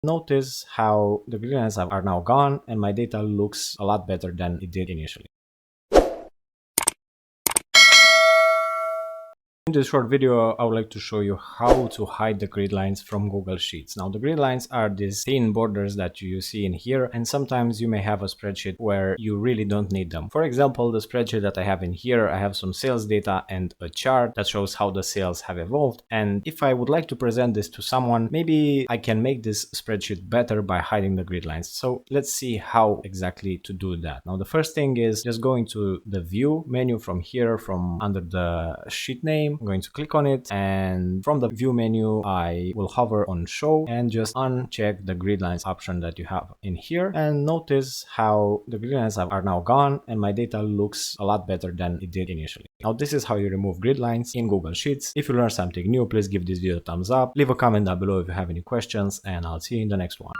Notice how the gridlines are now gone and my data looks a lot better than it did initially. In this short video, I would like to show you how to hide the grid lines from Google Sheets. Now, the grid lines are these thin borders that you see in here, and sometimes you may have a spreadsheet where you really don't need them. For example, the spreadsheet that I have in here, I have some sales data and a chart that shows how the sales have evolved. And if I would like to present this to someone, maybe I can make this spreadsheet better by hiding the grid lines. So let's see how exactly to do that. Now, the first thing is just going to the view menu from here, from under the sheet name. I'm going to click on it, and from the view menu I will hover on show and just uncheck the grid lines option that you have in here, and notice how the grid lines are now gone and my data looks a lot better than it did initially. Now, this is how you remove grid lines in Google Sheets. If you learned something new, please give this video a thumbs up, leave a comment down below if you have any questions, and I'll see you in the next one.